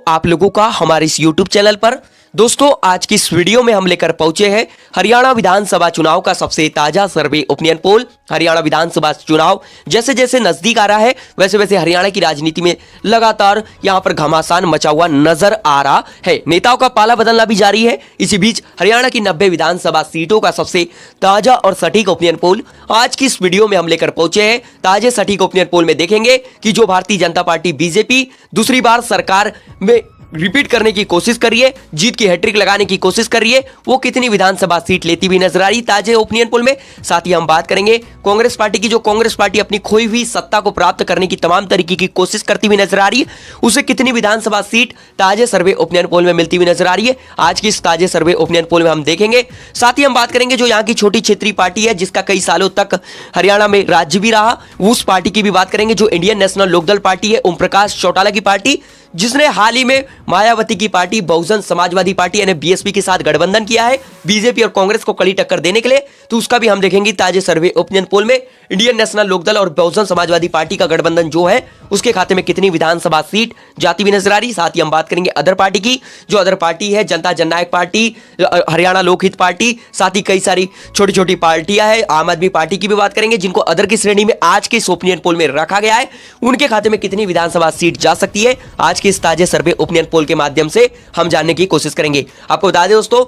आप लोगों का हमारे इस YouTube चैनल पर। दोस्तों, आज की इस वीडियो में हम लेकर पहुंचे हैं हरियाणा विधानसभा चुनाव का सबसे ताजा सर्वे ओपिनियन पोल। हरियाणा विधानसभा चुनाव जैसे जैसे नजदीक आ रहा है वैसे वैसे हरियाणा की राजनीति में लगातार यहां पर घमासान मचा हुआ नजर आ रहा है। नेताओं का पाला बदलना भी जारी है। इसी बीच हरियाणा की 90 विधानसभा सीटों का सबसे ताजा और सटीक ओपिनियन पोल आज की इस वीडियो में हम लेकर पहुंचे हैं। ताजे सटीक ओपिनियन पोल में देखेंगे कि जो भारतीय जनता पार्टी बीजेपी दूसरी बार सरकार में रिपीट करने की कोशिश कर रही है, जीत की हैट्रिक लगाने की कोशिश कर रही है, वो कितनी विधानसभा सीट लेती हुई नजर आ रही ताजे ओपिनियन पोल में। साथ ही हम बात करेंगे कांग्रेस पार्टी की, जो कांग्रेस पार्टी अपनी खोई हुई सत्ता को प्राप्त करने की तमाम तरीके की कोशिश करती हुई नजर आ रही है, उसे कितनी विधानसभा सीट ताजे सर्वे ओपिनियन पोल में मिलती हुई नजर आ रही है। आज की इस ताजे सर्वे ओपिनियन पोल में हम देखेंगे। साथ ही हम बात करेंगे जो यहाँ की छोटी क्षेत्रीय पार्टी है जिसका कई सालों तक हरियाणा में राज्य भी रहा, उस पार्टी की भी बात करेंगे, जो इंडियन नेशनल लोकदल पार्टी है, ओम प्रकाश चौटाला की पार्टी, जिसने हाल ही में मायावती की पार्टी बहुजन समाजवादी पार्टी यानी बीएसपी के साथ गठबंधन किया है बीजेपी और कांग्रेस को कड़ी टक्कर देने के लिए, तो उसका भी हम देखेंगे ताजे सर्वे ओपिनियन पोल में। इंडियन नेशनल लोकदल और बहुजन समाजवादी पार्टी का गठबंधन जो है उसके खाते में कितनी विधानसभा सीट जाती हुई नजर आ रही। साथ ही हम बात करेंगे अदर पार्टी की, जो अदर पार्टी है जनता जननायक पार्टी, हरियाणा लोकहित पार्टी, साथ ही कई सारी छोटी छोटी पार्टियां हैं, आम आदमी पार्टी की भी बात करेंगे, जिनको अदर की श्रेणी में आज के इस ओपिनियन पोल में रखा गया है, उनके खाते में कितनी विधानसभा सीट जा सकती है आज के इस ताजे सर्वे ओपिनियन पोल के माध्यम से हम जानने की कोशिश करेंगे। आपको बता दें दोस्तों,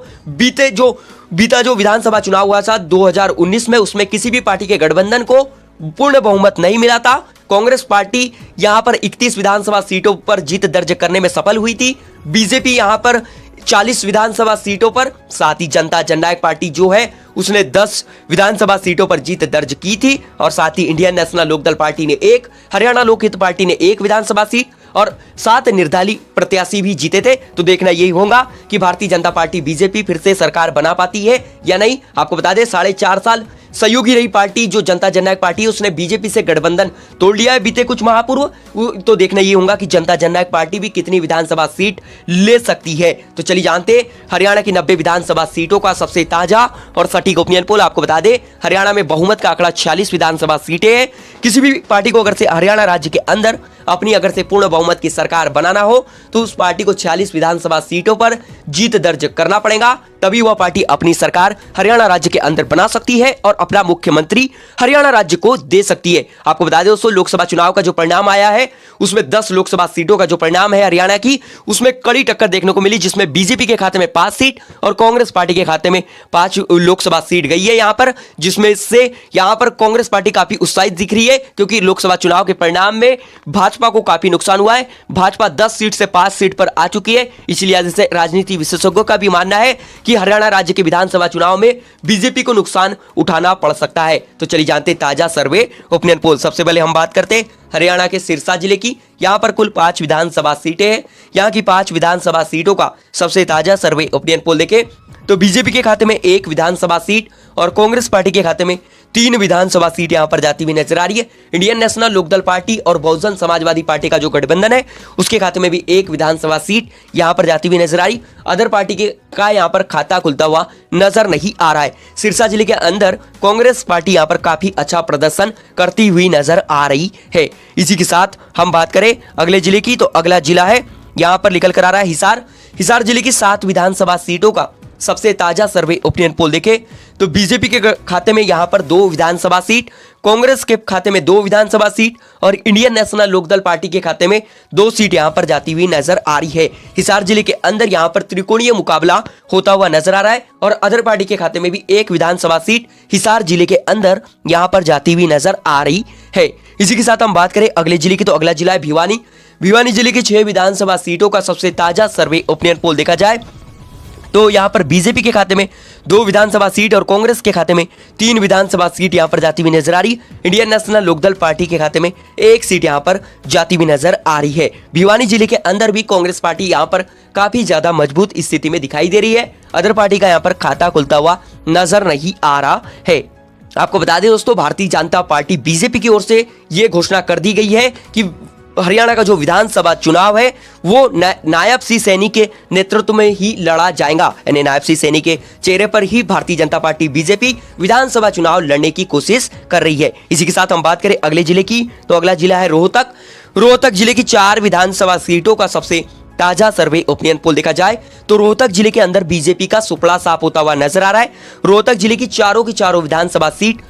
बीता जो विधानसभा चुनाव हुआ था 2019 में, उसमें किसी भी पार्टी के गठबंधन को पूर्ण बहुमत नहीं मिला था। कांग्रेस पार्टी यहां पर 31 विधानसभा सीटों पर जीत दर्ज करने में सफल हुई थी, बीजेपी यहां पर 40 विधानसभा सीटों पर, साथ ही जनता जननायक पार्टी जो है उसने 10 विधानसभा सीटों पर जीत दर्ज की थी, और साथ ही इंडियन नेशनल लोकदल पार्टी ने 1, हरियाणा लोकहित पार्टी ने 1 विधानसभा सीट और 7 निर्दलीय प्रत्याशी भी जीते थे। तो देखना यही होगा कि भारतीय जनता पार्टी बीजेपी फिर से सरकार बना पाती है या नहीं। आपको बता दें 4.5 साल सहयोगी रही पार्टी जो जनता जननायक पार्टी है, उसने बीजेपी से गठबंधन तोड़ लिया है बीते कुछ माह पूर्व। तो देखना ये होगा कि जनता जननायक पार्टी भी कितनी विधानसभा सीट ले सकती है। तो चलिए जानते हैं हरियाणा की 90 विधानसभा सीटों का सबसे ताजा और सटीक ओपिनियन पोल। आपको बता दें हरियाणा में बहुमत का आंकड़ा 46 विधानसभा सीटें हैं। किसी भी पार्टी को अगर से हरियाणा राज्य के अंदर अपनी अगर से पूर्ण बहुमत की सरकार बनाना हो तो उस पार्टी को 46 विधानसभा सीटों पर जीत दर्ज करना पड़ेगा, तभी वह पार्टी अपनी सरकार हरियाणा राज्य के अंदर बना सकती है और अपना मुख्यमंत्री हरियाणा राज्य को दे सकती है। आपको बता दें दोस्तों, लोकसभा चुनाव का जो परिणाम आया है उसमें 10 लोकसभा सीटों का जो परिणाम है हरियाणा की, उसमें कड़ी टक्कर देखने को मिली, जिसमें बीजेपी के खाते में 5 सीट और कांग्रेस पार्टी के खाते में 5 लोकसभा सीट गई है यहां पर, जिसमें से यहां पर कांग्रेस पार्टी काफी उत्साहित दिख रही है क्योंकि लोकसभा चुनाव के परिणाम में भाजपा को काफी नुकसान हुआ है। भाजपा 10 सीट से 5 सीट पर आ चुकी है। इसीलिए जैसे राजनीति विशेषज्ञों का भी मानना है कि हरियाणा राज्य के विधानसभा चुनाव में बीजेपी को नुकसान उठाना पड़ सकता है। तो चलिए जानते ताजा सर्वे ओपिनियन पोल। सबसे पहले हम बात करते हैं हरियाणा के सिरसा जिले की। यहां पर कुल 5 विधानसभा सीटें हैं। यहां की 5 विधानसभा सीटों का सबसे ताजा सर्वे ओपिनियन पोल देखें तो बीजेपी के खाते में 1 विधानसभा सीट और कांग्रेस पार्टी के खाते में 3 विधानसभा सीट यहां पर जाती हुई नजर आ रही है। इंडियन नेशनल लोकदल पार्टी और बहुजन समाजवादी पार्टी का जो गठबंधन है उसके खाते में भी 1 विधानसभा सीट यहां पर जाती हुई नजर आ रही। अदर पार्टी का यहां पर खाता खुलता हुआ नजर नहीं आ रहा है। सिरसा जिले के अंदर कांग्रेस पार्टी यहां पर काफी अच्छा प्रदर्शन करती हुई नजर आ रही है। इसी के साथ हम बात करें अगले जिले की, तो अगला जिला है यहां पर निकल कर आ रहा है हिसार। हिसार जिले की 7 विधानसभा सीटों का सबसे ताजा सर्वे ओपिनियन पोल देखें तो बीजेपी के खाते में यहां पर 2 विधानसभा सीट, कांग्रेस के खाते में 2 विधानसभा सीट और इंडियन नेशनल लोकदल पार्टी के खाते में 2 सीट यहां पर जाती हुई नजर आ रही है। हिसार जिले के अंदर यहां पर त्रिकोणीय मुकाबला होता हुआ नजर आ रहा है और अदर पार्टी के खाते में भी 1 विधानसभा सीट हिसार जिले के अंदर यहां पर जाती हुई नजर आ रही है। इसी के साथ हम बात करें अगले जिले की, तो अगला जिला है भिवानी। भिवानी जिले की 6 विधानसभा सीटों का सबसे ताजा सर्वे ओपिनियन पोल देखा जाए तो यहां पर बीजेपी के खाते में 2 विधानसभा सीट और कांग्रेस के खाते में 3 विधानसभा सीट यहां पर जाती हुई नजर आ रही। इंडियन नेशनल लोकदल पार्टी के खाते में 1 सीट यहां पर जाती हुई नजर आ रही है। भिवानी जिले के अंदर भी कांग्रेस पार्टी यहां पर काफी ज्यादा मजबूत स्थिति में दिखाई दे रही है। अदर पार्टी का यहां पर खाता खुलता हुआ नजर नहीं आ रहा है। आपको बता दें दोस्तों, भारतीय जनता पार्टी बीजेपी की ओर से यह घोषणा कर दी गई है कि हरियाणा का जो विधानसभा चुनाव है वो नायब सिंह सैनी के नेतृत्व में ही लड़ा जाएगा, यानी नायब सिंह सैनी के चेहरे पर ही भारतीय जनता पार्टी बीजेपी विधानसभा चुनाव लड़ने की कोशिश कर रही है। इसी के साथ हम बात करें अगले जिले की, तो अगला जिला है रोहतक। रोहतक जिले की 4 विधानसभा सीटों का सबसे ताजा सर्वे ओपिनियन पोल देखा जाए तो रोहतक जिले के अंदर बीजेपी का सुपड़ा साफ होता हुआ नजर आ रहा है। रोहतक जिले की चारों विधानसभा सीट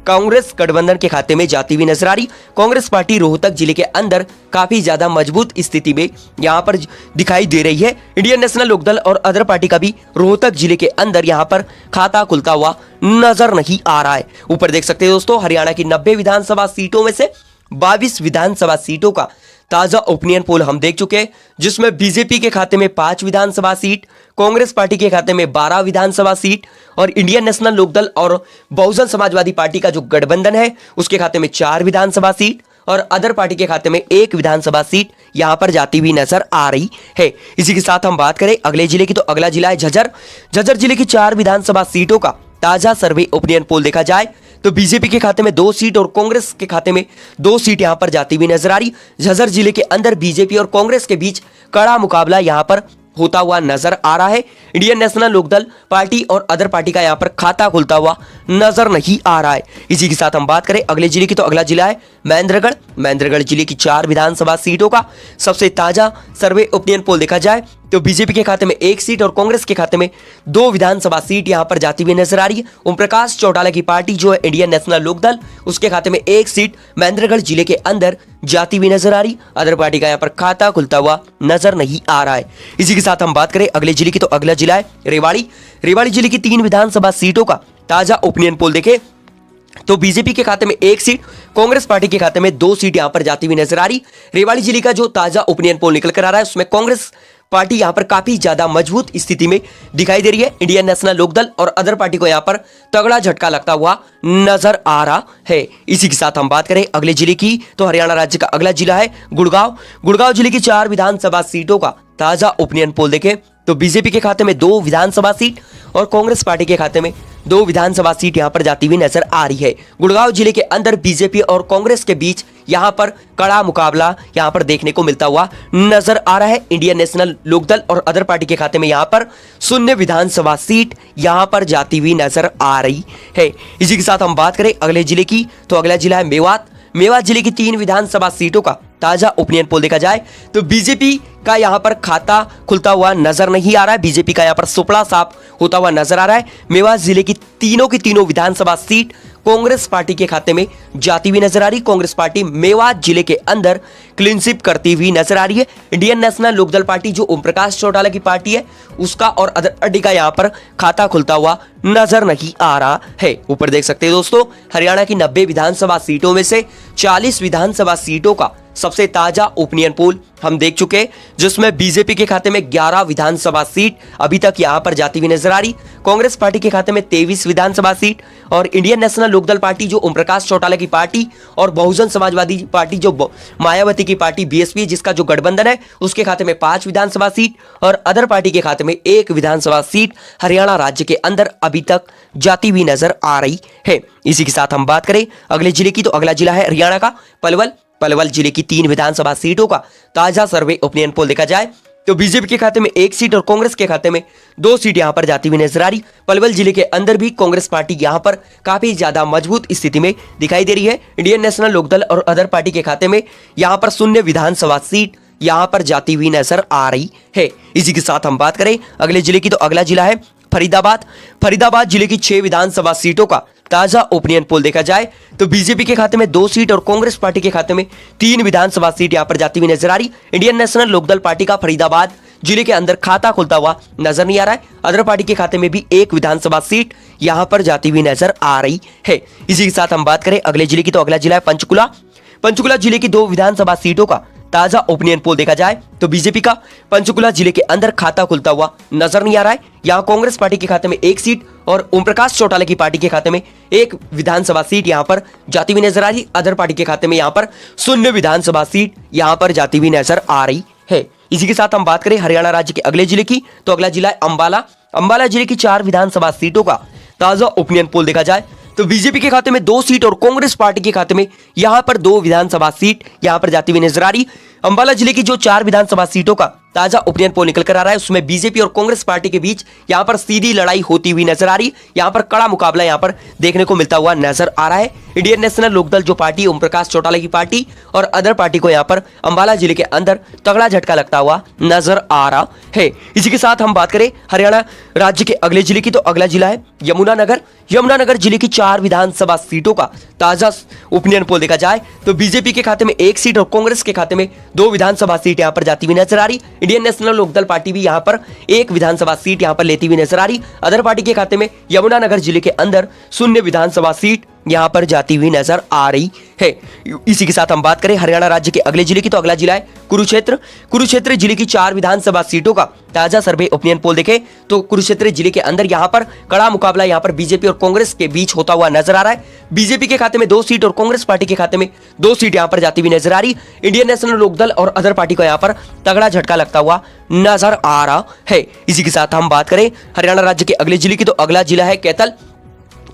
कांग्रेस गठबंधन के खाते में जाती हुई नजर आ रही। कांग्रेस पार्टी रोहतक जिले के अंदर काफी ज्यादा मजबूत स्थिति में यहां पर दिखाई दे रही है। इंडियन नेशनल लोकदल और अदर पार्टी का भी रोहतक जिले के अंदर यहां पर खाता खुलता हुआ नजर नहीं आ रहा है। ऊपर देख सकते हैं दोस्तों, हरियाणा की 90 विधानसभा सीटों में से 22 विधानसभा सीटों का ताजा ओपिनियन पोल हम देख चुके हैं, जिसमें बीजेपी के खाते में 5 विधानसभा सीट, कांग्रेस पार्टी के खाते में 12 विधानसभा सीट और इंडियन नेशनल लोकदल और बहुजन समाजवादी पार्टी का जो गठबंधन है उसके खाते में 4 विधानसभा सीट और अदर पार्टी के खाते में 1 विधानसभा सीट यहां पर जाती हुई नजर आ रही है। इसी के साथ हम बात करें अगले जिले की तो अगला जिला है झज्जर जिले की 4 विधानसभा सीटों का ताजा सर्वे ओपिनियन पोल देखा जाए तो बीजेपी के खाते में 2 सीट और कांग्रेस के खाते में 2 सीट यहां पर जाती हुई नजर आ रही। झज्जर जिले के अंदर बीजेपी और कांग्रेस के बीच कड़ा मुकाबला यहां पर होता हुआ नजर आ रहा है। इंडियन नेशनल लोकदल पार्टी और अदर पार्टी का यहां पर खाता खुलता हुआ नजर नहीं आ रहा है। इसी के साथ हम बात करें अगले जिले की तो अगला जिला है महेंद्रगढ़ जिले की 4 विधानसभा सीटों का सबसे ताजा सर्वे ओपिनियन पोल देखा जाए तो बीजेपी के खाते में 1 सीट और कांग्रेस के खाते में 2 विधानसभा सीट यहां पर जाती हुई नजर आ रही है। ओम प्रकाश चौटाला की पार्टी जो है इंडियन नेशनल लोकदल, उसके खाते में 1 सीट महेंद्रगढ़ जिले के अंदर जाती हुई नजर आ रही। अदर पार्टी का यहां पर खाता खुलता हुआ नजर नहीं आ रहा है। इसी के साथ हम बात करें अगले जिले की तो अगला जिला है रेवाड़ी जिले की 3 विधानसभा सीटों का ताजा ओपिनियन पोल देखें तो बीजेपी के खाते में 1 सीट, कांग्रेस पार्टी के खाते में 2 सीट यहां पर जाती हुई नजर आ रही। रेवाड़ी जिले का जो ताजा ओपिनियन पोल निकल कर आ रहा है उसमें कांग्रेस पार्टी यहां पर काफी ज्यादा मजबूत स्थिति में दिखाई दे रही है। इंडियन नेशनल लोकदल और अदर पार्टी को यहां पर तगड़ा झटका लगता हुआ नजर आ रहा है। इसी के साथ हम बात करें अगले जिले की तो हरियाणा राज्य का अगला जिला है गुड़गांव जिले की 4 विधानसभा सीटों का ताजा ओपिनियन पोल देखें तो बीजेपी के खाते में 2 विधानसभा सीट और कांग्रेस पार्टी के खाते में 2 विधानसभा सीट यहां पर जाती हुई नजर आ रही है। गुड़गांव जिले के अंदर बीजेपी और कांग्रेस के बीच यहां पर कड़ा मुकाबला यहां पर देखने को मिलता हुआ नजर आ रहा है। इंडियन नेशनल लोकदल और अदर पार्टी के खाते में यहां पर 0 विधानसभा सीट यहां पर जाती हुई नजर आ रही है। इसी के साथ हम बात करें अगले जिले की तो अगला जिला है मेवात जिले की 3 विधानसभा सीटों का ताजा ओपिनियन पोल देखा जाए तो बीजेपी का यहां पर खाता खुलता हुआ नजर नहीं आ रहा है। बीजेपी का यहां पर सुपड़ा साफ होता हुआ नजर आ रहा है। मेवात जिले की तीनों विधानसभा सीट कांग्रेस पार्टी के खाते में जाती हुई नजर आ रही। कांग्रेस पार्टी मेवात जिले के अंदर क्लीन स्वीप करती हुई नजर आ रही है। इंडियन नेशनल लोकदल पार्टी जो ओम प्रकाश चौटाला की पार्टी है उसका और अदर पार्टी का यहां पर खाता खुलता हुआ नजर नहीं आ रहा है। ऊपर देख सकते हैं दोस्तों, हरियाणा की 90 विधानसभा सीटों में से 40 विधानसभा सीटों का सबसे ताजा ओपिनियन पोल हम देख चुके हैं, जिसमें बीजेपी के खाते में 11 विधानसभा सीट अभी तक यहां पर जाती हुई नजर आ रही। कांग्रेस पार्टी के खाते में 23 विधानसभा सीट और इंडियन नेशनल लोकदल पार्टी जो ओम प्रकाश चौटाला की पार्टी और बहुजन समाजवादी पार्टी जो मायावती की पार्टी बीएसपी जिसका जो गठबंधन है उसके खाते में 5 विधानसभा सीट और अदर पार्टी के खाते में 1 विधानसभा सीट हरियाणा राज्य के अंदर अभी तक जाती हुई नजर आ रही है। इसी के साथ हम बात करें अगले जिले की तो अगला जिला है हरियाणा का पलवल जिले की 3 विधानसभा सीटों का ताजा सर्वे ओपिनियन पोल देखा जाए तो बीजेपी के खाते में 1 सीट और कांग्रेस के खाते में 2 सीट यहां पर जाती हुई नजर आ रही। पलवल जिले के अंदर भी कांग्रेस पार्टी यहां पर काफी ज्यादा मजबूत स्थिति में दिखाई दे रही है। इंडियन नेशनल लोकदल और अदर पार्टी के खाते में यहां पर 0 विधानसभा सीट यहां पर जाती हुई नजर आ रही है। इसी के साथ हम बात करें अगले जिले की तो अगला जिला है फरीदाबाद जिले की 6 विधानसभा सीटों का ताजा ओपिनियन पोल देखा जाए तो बीजेपी के खाते में 2 सीट और कांग्रेस पार्टी के खाते में 3 विधानसभा सीट यहां पर जाती हुई नजर आ रही। इंडियन नेशनल लोकदल पार्टी का फरीदाबाद जिले के अंदर खाता खुलता हुआ नजर नहीं आ रहा है। अदर पार्टी के खाते में भी 1 विधानसभा सीट यहां पर जाती हुई नजर आ रही है। इसी के साथ हम बात करें अगले जिले की तो अगला जिला है पंचकुला जिले की 2 विधानसभा सीटों का ताजा ओपिनियन पोल देखा जाए तो बीजेपी का पंचकुला जिले के अंदर खाता खुलता हुआ नजर नहीं आ रहा है। यहां कांग्रेस पार्टी के खाते में 1 सीट और ओम प्रकाश चौटाला की पार्टी के खाते में 1 विधानसभा सीट यहां पर जाती हुई नजर आ रही। अदर पार्टी के खाते में यहां पर 0 विधानसभा सीट यहां पर जाती हुई नजर आ रही है। इसी के साथ हम बात करें हरियाणा राज्य के अगले जिले की तो अगला जिला है अंबाला जिले की 4 विधानसभा सीटों का ताजा ओपिनियन पोल देखा जाए तो बीजेपी के खाते में 2 सीट और कांग्रेस पार्टी के खाते में यहां पर 2 विधानसभा सीट यहां पर जाती हुई नजर आ रही। अंबाला जिले की जो 4 विधानसभा सीटों का ताजा ओपिनियन पोल निकल कर आ रहा है, उसमें बीजेपी और कांग्रेस पार्टी के बीच यहां पर सीधी लड़ाई होती हुई नजर आ रही। यहां पर कड़ा मुकाबला यहां पर देखने को मिलता हुआ नजर आ रहा है। इंडियन नेशनल लोकदल जो पार्टी, ओम प्रकाश चौटाला की पार्टी और अदर पार्टी को यहां पर अंबाला जिले के अंदर तगड़ा झटका लगता हुआ नजर आ रहा है। इसी के साथ हम बात करें हरियाणा राज्य के अगले जिले की, तो अगला जिला है यमुनानगर। यमुनानगर जिले की 4 विधानसभा सीटों का ताजा ओपिनियन पोल देखा जाए तो बीजेपी के खाते में 1 सीट और कांग्रेस के खाते में 2 विधानसभा सीट यहां पर जाती हुई नजर आ रही। इंडियन नेशनल लोकदल पार्टी भी यहां पर 1 विधानसभा सीट यहां पर लेती हुई नजर आ रही। अदर पार्टी के खाते में यमुनानगर जिले के अंदर 0 विधानसभा सीट यहां पर जाती हुई नजर आ रही है। इसी के साथ हम बात करें हरियाणा राज्य के अगले जिले की, तो अगला जिला है कुरुक्षेत्र। कुरुक्षेत्र जिले की 4 विधानसभा सीटों का ताजा सर्वे ओपिनियन पोल देखें तो कुरुक्षेत्र जिले के अंदर यहां पर कड़ा मुकाबला यहां पर बीजेपी और कांग्रेस के बीच होता हुआ नजर आ रहा है। बीजेपी के खाते में 2 सीट और कांग्रेस पार्टी के खाते में 2 सीट यहां पर जाती हुई नजर आ रही। इंडियन नेशनल लोकदल और अदर पार्टी को यहां पर तगड़ा झटका लगता हुआ नजर आ रहा है। इसी के साथ हम बात करें हरियाणा राज्य के अगले जिले की, तो अगला जिला है कैथल।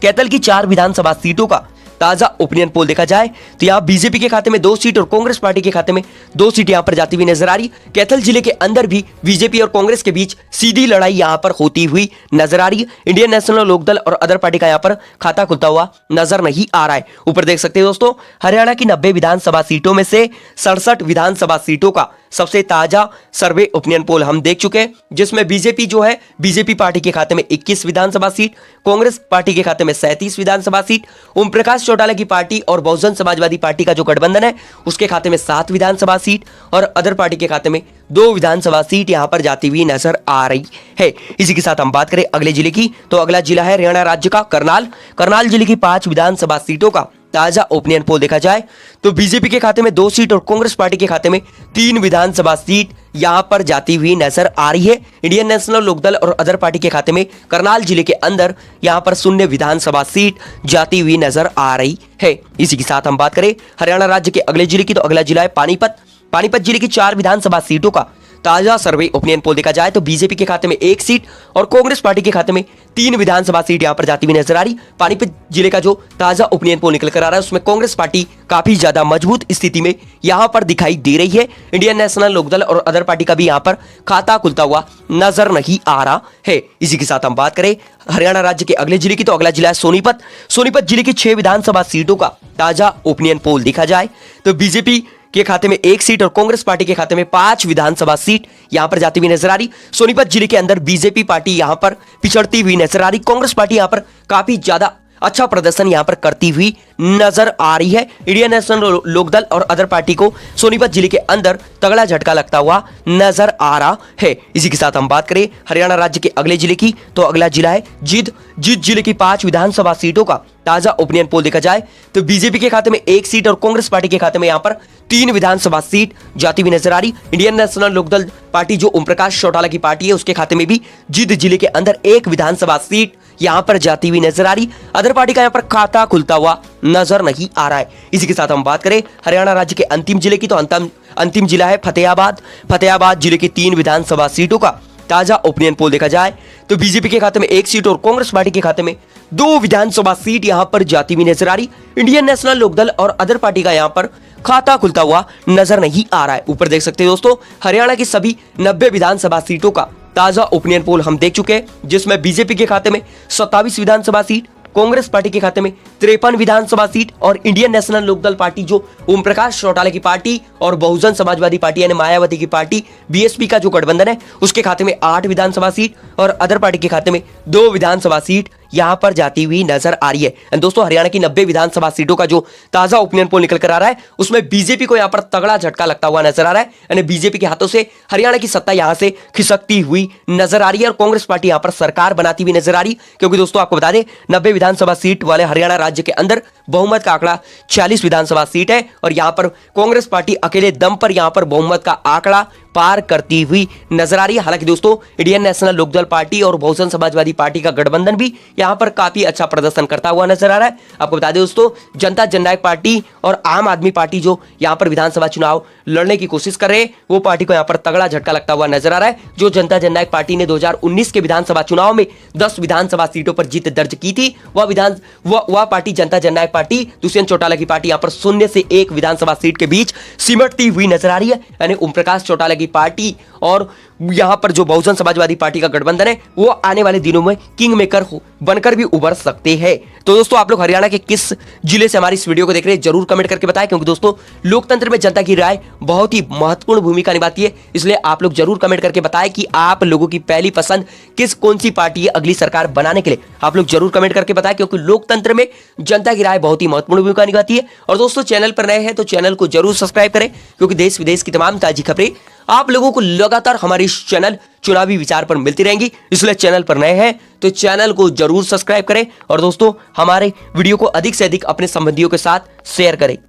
कैथल की 4 विधानसभा सीटों का ताजा ओपिनियन पोल देखा जाए तो यहां बीजेपी के खाते में 2 सीट और कांग्रेस पार्टी के खाते में 2 सीट यहां पर जाती हुई नजर आ रही। कैथल जिले के अंदर भी बीजेपी और कांग्रेस के बीच सीधी लड़ाई यहां पर होती हुई नजर आ रही है। इंडियन नेशनल लोकदल और अदर पार्टी का यहां पर खाता खुलता हुआ नजर नहीं आ रहा है। ऊपर देख सकते हैं दोस्तों, हरियाणा की 90 विधानसभा सीटों में से 67 विधानसभा सीटों का सबसे ताजा सर्वे ओपिनियन पोल हम देख चुके हैं, जिसमें बीजेपी जो है, बीजेपी पार्टी के खाते में 21 विधानसभा सीट, कांग्रेस पार्टी के खाते में 37 विधानसभा सीट, ओम प्रकाश चौटाला की पार्टी और बहुजन समाजवादी पार्टी का जो गठबंधन है उसके खाते में 7 विधानसभा सीट और अदर पार्टी के खाते में 2 विधानसभा सीट यहां पर जाती हुई नजर आ रही है। इसी के साथ हम बात करें अगले जिले की, तो अगला जिला है हरियाणा राज्य का करनाल। करनाल जिले की 5 विधानसभा सीटों का ताजा ओपिनियन पोल देखा जाए तो बीजेपी के खाते में 2 सीट और कांग्रेस पार्टी के खाते में 3 विधानसभा सीट यहां पर जाती हुई नजर आ रही है। इंडियन नेशनल लोकदल और अदर पार्टी के खाते में करनाल जिले के अंदर यहां पर 0 विधानसभा सीट जाती हुई नजर आ रही है। इसी के साथ हम बात करें हरियाणा राज्य के अगले जिले की, तो अगला जिला है पानीपत। पानीपत जिले की 4 विधानसभा सीटों का ताजा सर्वे ओपिनियन पोल देखा जाए तो बीजेपी के खाते में 1 सीट और कांग्रेस पार्टी के खाते में 3 विधानसभा सीट यहां पर जाती हुई नजर आ रही। पानीपत जिले का जो ताजा ओपिनियन पोल निकल कर आ रहा है उसमें कांग्रेस पार्टी काफी ज्यादा मजबूत स्थिति में यहां पर दिखाई दे रही है। इंडियन नेशनल लोकदल और अदर पार्टी का भी यहां पर खाता खुलता हुआ नजर नहीं आ रहा है। इसी के साथ हम बात करें हरियाणा राज्य के अगले जिले की, तो अगला जिला है सोनीपत। सोनीपत जिले की 6 विधानसभा सीटों का ताजा ओपिनियन पोल देखा जाए तो बीजेपी के खाते में 1 सीट और कांग्रेस पार्टी के खाते में 5 विधानसभा सीट यहां पर जाती हुई नजर आ रही। सोनीपत जिले के अंदर बीजेपी पार्टी यहां पर पिछड़ती हुई नजर आ रही। कांग्रेस पार्टी यहां पर काफी ज्यादा अच्छा प्रदर्शन यहां पर करती हुई नजर आ रही है। इंडियन नेशनल लोकदल और अदर पार्टी को सोनीपत जिले के अंदर तगड़ा झटका लगता हुआ नजर आ रहा है। इसी के साथ हम बात करें हरियाणा राज्य के अगले जिले की, तो अगला जिला है जींद। जींद जिले की 5 विधानसभा सीटों का ताजा ओपिनियन पोल देखा जाए तो बीजेपी के खाते में 1 सीट और कांग्रेस पार्टी के खाते में यहां पर 3 विधानसभा सीट जाती हुई नजर आ रही। इंडियन नेशनल लोकदल पार्टी जो ओम प्रकाश चौटाला की पार्टी है उसके खाते में भी जींद जिले के अंदर 1 विधानसभा सीट यहां पर जाती हुई नजर आ रही। अदर पार्टी का यहां पर खाता खुलता हुआ नजर नहीं आ रहा है। इसी के साथ हम बात करें हरियाणा राज्य के अंतिम जिले की, तो अंतिम जिला है फतेहाबाद। फतेहाबाद जिले की 3 विधानसभा सीटों का ताजा ओपिनियन पोल देखा जाए तो बीजेपी के खाते में 1 सीट और कांग्रेस पार्टी के खाते में 2 विधानसभा सीट यहां पर जाती हुई नजर आ रही। इंडियन नेशनल लोकदल और अदर पार्टी का यहां पर खाता खुलता हुआ नजर नहीं आ रहा है। ऊपर देख सकते हैं दोस्तों, हरियाणा की सभी 90 विधानसभा सीटों का ताजा ओपिनियन पोल हम देख चुके हैं, जिसमें बीजेपी के खाते में 27 विधानसभा सीट, कांग्रेस पार्टी के खाते में 53 विधानसभा सीट और इंडियन नेशनल लोकदल पार्टी जो ओम प्रकाश चौटाला की पार्टी और बहुजन समाजवादी पार्टी यानी मायावती की पार्टी बीएसपी का जो गठबंधन है उसके खाते में 8 विधानसभा सीट और अदर पार्टी के खाते में 2 विधानसभा सीट यहां पर जाती हुई नजर आ रही है। दोस्तों, हरियाणा की 90 विधानसभा सीटों का जो ताजा ओपिनियन पोल निकल कर आ रहा है उसमें बीजेपी को यहां पर तगड़ा झटका लगता हुआ नजर आ रहा है, यानी बीजेपी के हाथों से हरियाणा की सत्ता यहां से खिसकती हुई नजर आ रही है और कांग्रेस पार्टी यहां पर सरकार बनाती हुई नजर आ रही। क्योंकि दोस्तों आपको बता दें, 90 विधानसभा सीट वाले हरियाणा राज्य के अंदर बहुमत का आंकड़ा 40 विधानसभा सीट है और यहां पर कांग्रेस पार्टी अकेले दम पर यहां पर बहुमत का आंकड़ा पार करती हुई नजर आ रही है। हालांकि दोस्तों इंडियन नेशनल लोकदल पार्टी और बहुजन समाजवादी पार्टी का गठबंधन भी यहां पर काफी अच्छा प्रदर्शन करता हुआ नजर आ रहा है। आपको बता दें दोस्तों, जनता जननायक पार्टी और आम आदमी पार्टी जो यहां पर विधानसभा चुनाव लड़ने की कोशिश कर रहे हैं, वो पार्टी को यहां पर तगड़ा झटका लगता हुआ नजर आ रहा है। जो जनता जननायक पार्टी ने 2019 के विधानसभा चुनाव में 10 विधानसभा सीटों पर जीत दर्ज की थी, वह पार्टी जनता जननायक पार्टी दुष्यंत चौटाला की पार्टी यहां पर 0 से 1 विधानसभा सीट के बीच सिमटती हुई नजर आ रही है। यानी ओम प्रकाश चौटाला की पार्टी और यहां पर जो बहुजन समाजवादी पार्टी का गठबंधन है, वो आने वाले दिनों में किंग मेकर बनकर भी उभर सकते हैं। तो दोस्तों आप लोग हरियाणा के किस जिले से हमारी इस वीडियो को देख रहे हैं जरूर कमेंट करके बताएं, क्योंकि दोस्तों लोकतंत्र में जनता की राय बहुत ही महत्वपूर्ण भूमिका निभाती है। इसलिए आप लोग जरूर कमेंट करके बताएं कि आप लोगों की पहली पसंद कौन सी पार्टी है अगली सरकार बनाने के लिए। आप लोग जरूर कमेंट करके बताएं, क्योंकि लोकतंत्र में जनता की राय बहुत ही महत्वपूर्ण भूमिका निभाती है। और दोस्तों चैनल पर नए हैं तो चैनल को जरूर सब्सक्राइब करें, क्योंकि देश विदेश की तमाम ताजी खबरें आप लोगों को लगातार हमारे इस चैनल चुनावी विचार पर मिलती रहेंगी। इसलिए चैनल पर नए हैं तो चैनल को जरूर सब्सक्राइब करें और दोस्तों हमारे वीडियो को अधिक से अधिक अपने संबंधियों के साथ शेयर करें।